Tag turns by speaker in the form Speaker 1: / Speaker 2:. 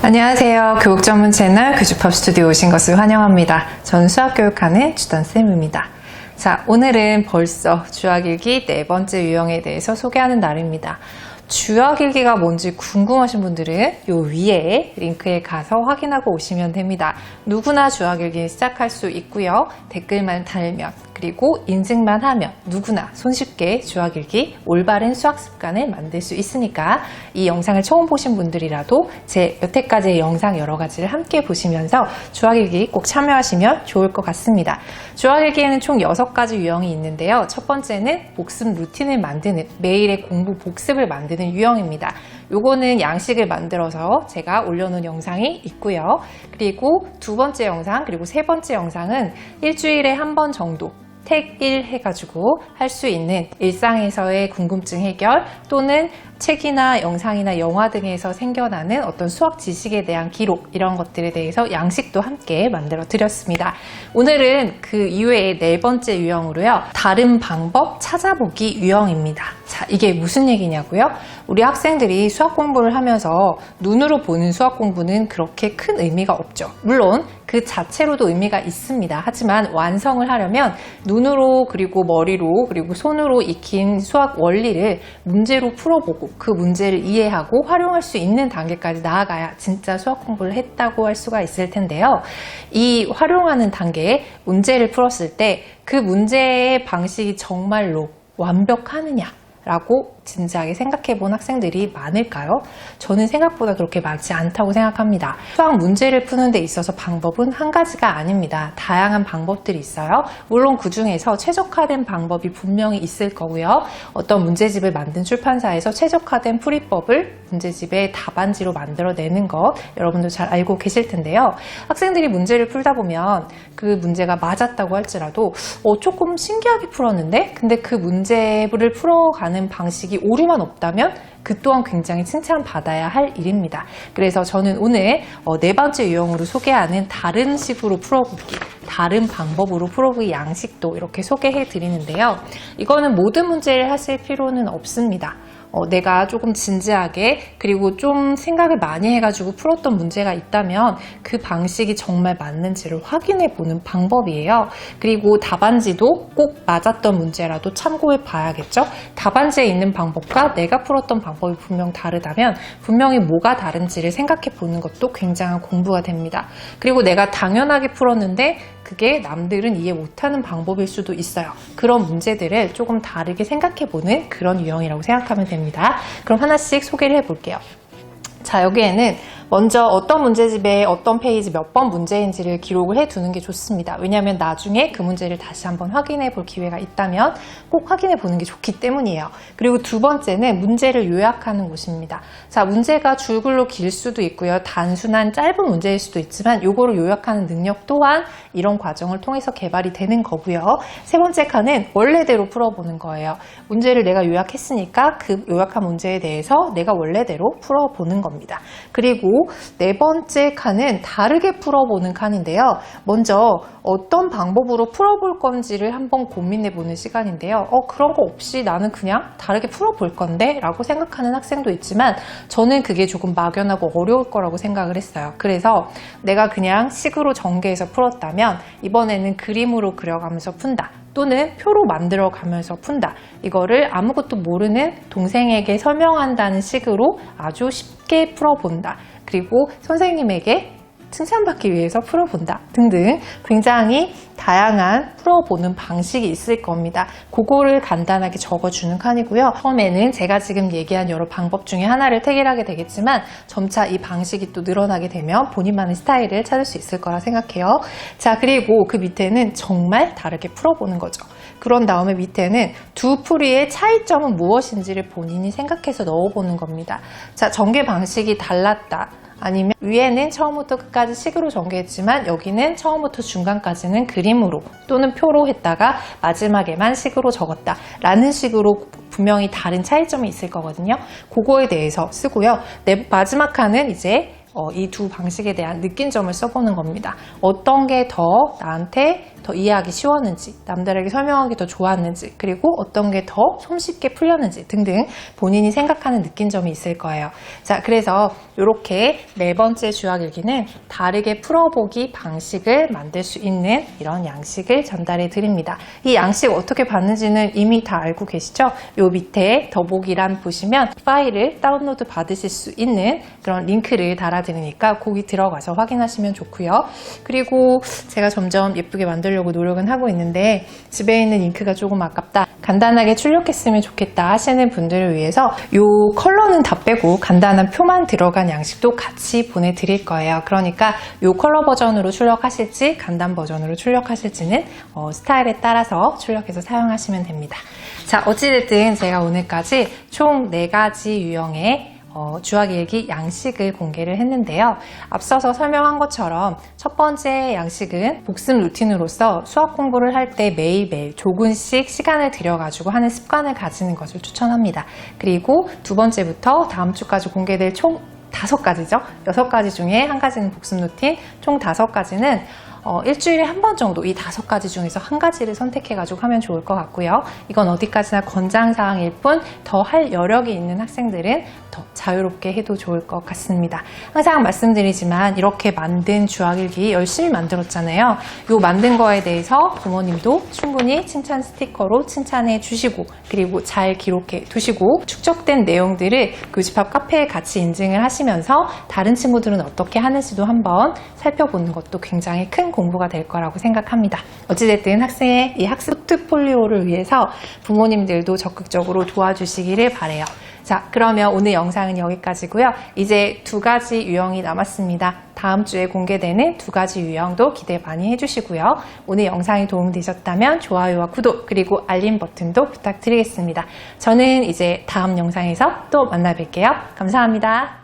Speaker 1: 안녕하세요. 교육 전문 채널 교주팝 스튜디오 오신 것을 환영합니다. 저는 수학 교육하는 주단쌤입니다. 자, 오늘은 벌써 주학일기 4번째 유형에 대해서 소개하는 날입니다. 주학일기가 뭔지 궁금하신 분들은 요 위에 링크에 가서 확인하고 오시면 됩니다. 누구나 주학일기 시작할 수 있고요. 댓글만 달면 그리고 인증만 하면 누구나 손쉽게 주학일기 올바른 수학 습관을 만들 수 있으니까 이 영상을 처음 보신 분들이라도 제 여태까지의 영상 여러 가지를 함께 보시면서 주학일기 꼭 참여하시면 좋을 것 같습니다. 주학일기에는 총 6가지 유형이 있는데요. 첫 번째는 복습 루틴을 만드는 매일의 공부 복습을 만드는 유형입니다. 요거는 양식을 만들어서 제가 올려놓은 영상이 있고요. 그리고 두 번째 영상 그리고 세 번째 영상은 일주일에 한 번 정도 택1 해가지고 할 수 있는 일상에서의 궁금증 해결 또는 책이나 영상이나 영화 등에서 생겨나는 어떤 수학 지식에 대한 기록 이런 것들에 대해서 양식도 함께 만들어 드렸습니다. 오늘은 그 이외의 4번째 유형으로요. 다른 방법 찾아보기 유형입니다. 자, 이게 무슨 얘기냐고요? 우리 학생들이 수학 공부를 하면서 눈으로 보는 수학 공부는 그렇게 큰 의미가 없죠. 물론 그 자체로도 의미가 있습니다. 하지만 완성을 하려면 눈으로 그리고 머리로 그리고 손으로 익힌 수학 원리를 문제로 풀어보고 그 문제를 이해하고 활용할 수 있는 단계까지 나아가야 진짜 수학 공부를 했다고 할 수가 있을 텐데요. 이 활용하는 단계에 문제를 풀었을 때 그 문제의 방식이 정말로 완벽하느냐 라고 진지하게 생각해 본 학생들이 많을까요? 저는 생각보다 그렇게 많지 않다고 생각합니다. 수학 문제를 푸는 데 있어서 방법은 한 가지가 아닙니다. 다양한 방법들이 있어요. 물론 그 중에서 최적화된 방법이 분명히 있을 거고요. 어떤 문제집을 만든 출판사에서 최적화된 풀이법을 문제집의 답안지로 만들어내는 것 여러분도 잘 알고 계실 텐데요. 학생들이 문제를 풀다 보면 그 문제가 맞았다고 할지라도 조금 신기하게 풀었는데 근데 그 문제를 풀어가는 방식이 오류만 없다면 그 또한 굉장히 칭찬받아야 할 일입니다. 그래서 저는 오늘 4번째 유형으로 소개하는 다른 식으로 풀어보기, 다른 방법으로 풀어보기 양식도 이렇게 소개해 드리는데요. 이거는 모든 문제를 하실 필요는 없습니다. 내가 조금 진지하게 그리고 좀 생각을 많이 해가지고 풀었던 문제가 있다면 그 방식이 정말 맞는지를 확인해 보는 방법이에요. 그리고 답안지도 꼭 맞았던 문제라도 참고해 봐야겠죠. 답안지에 있는 방법과 내가 풀었던 방법이 분명 다르다면 분명히 뭐가 다른지를 생각해 보는 것도 굉장한 공부가 됩니다. 그리고 내가 당연하게 풀었는데 그게 남들은 이해 못하는 방법일 수도 있어요. 그런 문제들을 조금 다르게 생각해보는 그런 유형이라고 생각하면 됩니다. 그럼 하나씩 소개를 해볼게요. 자, 여기에는 먼저 어떤 문제집에 어떤 페이지 몇 번 문제인지를 기록을 해두는 게 좋습니다. 왜냐하면 나중에 그 문제를 다시 한번 확인해 볼 기회가 있다면 꼭 확인해 보는 게 좋기 때문이에요. 그리고 두 번째는 문제를 요약하는 곳입니다. 자, 문제가 줄글로 길 수도 있고요. 단순한 짧은 문제일 수도 있지만 요거를 요약하는 능력 또한 이런 과정을 통해서 개발이 되는 거고요. 세 번째 칸은 원래대로 풀어보는 거예요. 문제를 내가 요약했으니까 그 요약한 문제에 대해서 내가 원래대로 풀어보는 겁니다. 그리고 4번째 칸은 다르게 풀어보는 칸인데요. 먼저 어떤 방법으로 풀어볼 건지를 한번 고민해보는 시간인데요. 그런 거 없이 나는 그냥 다르게 풀어볼 건데 라고 생각하는 학생도 있지만 저는 그게 조금 막연하고 어려울 거라고 생각을 했어요. 그래서 내가 그냥 식으로 전개해서 풀었다면 이번에는 그림으로 그려가면서 푼다. 또는 표로 만들어 가면서 푼다. 이거를 아무것도 모르는 동생에게 설명한다는 식으로 아주 쉽게 풀어본다. 그리고 선생님에게 칭찬받기 위해서 풀어본다 등등 굉장히 다양한 풀어보는 방식이 있을 겁니다. 그거를 간단하게 적어주는 칸이고요. 처음에는 제가 지금 얘기한 여러 방법 중에 하나를 택일하게 되겠지만 점차 이 방식이 또 늘어나게 되면 본인만의 스타일을 찾을 수 있을 거라 생각해요. 자, 그리고 그 밑에는 정말 다르게 풀어보는 거죠. 그런 다음에 밑에는 두 풀이의 차이점은 무엇인지를 본인이 생각해서 넣어보는 겁니다. 자, 전개 방식이 달랐다. 아니면 위에는 처음부터 끝까지 식으로 전개했지만 여기는 처음부터 중간까지는 그림으로 또는 표로 했다가 마지막에만 식으로 적었다 라는 식으로 분명히 다른 차이점이 있을 거거든요. 그거에 대해서 쓰고요. 마지막 칸은 이제 이 두 방식에 대한 느낀 점을 써보는 겁니다. 어떤 게 더 나한테 더 이해하기 쉬웠는지, 남들에게 설명하기 더 좋았는지, 그리고 어떤 게 더 손쉽게 풀렸는지 등등 본인이 생각하는 느낀 점이 있을 거예요. 자, 그래서 이렇게 4번째 주학일기는 다르게 풀어보기 방식을 만들 수 있는 이런 양식을 전달해 드립니다. 이 양식 어떻게 받는지는 이미 다 알고 계시죠? 요 밑에 더보기란 보시면 파일을 다운로드 받으실 수 있는 그런 링크를 달아드리니까 거기 들어가서 확인하시면 좋고요. 그리고 제가 점점 예쁘게 만들려고 노력은 하고 있는데 집에 있는 잉크가 조금 아깝다, 간단하게 출력했으면 좋겠다 하시는 분들을 위해서 요 컬러는 다 빼고 간단한 표만 들어간 양식도 같이 보내드릴 거예요. 그러니까 요 컬러 버전으로 출력하실지 간단 버전으로 출력하실지는 스타일에 따라서 출력해서 사용하시면 됩니다. 자, 어찌됐든 제가 오늘까지 총 4가지 유형의 주학일기 양식을 공개를 했는데요. 앞서서 설명한 것처럼 첫 번째 양식은 복습 루틴으로서 수학 공부를 할 때 매일매일 조금씩 시간을 들여가지고 하는 습관을 가지는 것을 추천합니다. 그리고 두 번째부터 다음 주까지 공개될 총 5가지죠. 6가지 중에 한 가지는 복습 루틴, 총 5가지는 일주일에 한 번 정도 이 5가지 중에서 한 가지를 선택해가지고 하면 좋을 것 같고요. 이건 어디까지나 권장사항일 뿐 더 할 여력이 있는 학생들은 더 자유롭게 해도 좋을 것 같습니다. 항상 말씀드리지만 이렇게 만든 주학일기 열심히 만들었잖아요. 이 만든 거에 대해서 부모님도 충분히 칭찬 스티커로 칭찬해 주시고, 그리고 잘 기록해 두시고, 축적된 내용들을 교집합 카페에 같이 인증을 하시면서 다른 친구들은 어떻게 하는지도 한번 살펴보는 것도 굉장히 큰 공부가 될 거라고 생각합니다. 어찌됐든 학생의 이 학습 포트폴리오를 위해서 부모님들도 적극적으로 도와주시기를 바라요. 자, 그러면 오늘 영상은 여기까지고요. 이제 2가지 유형이 남았습니다. 다음 주에 공개되는 2가지 유형도 기대 많이 해주시고요. 오늘 영상이 도움되셨다면 좋아요와 구독, 그리고 알림 버튼도 부탁드리겠습니다. 저는 이제 다음 영상에서 또 만나 뵐게요. 감사합니다.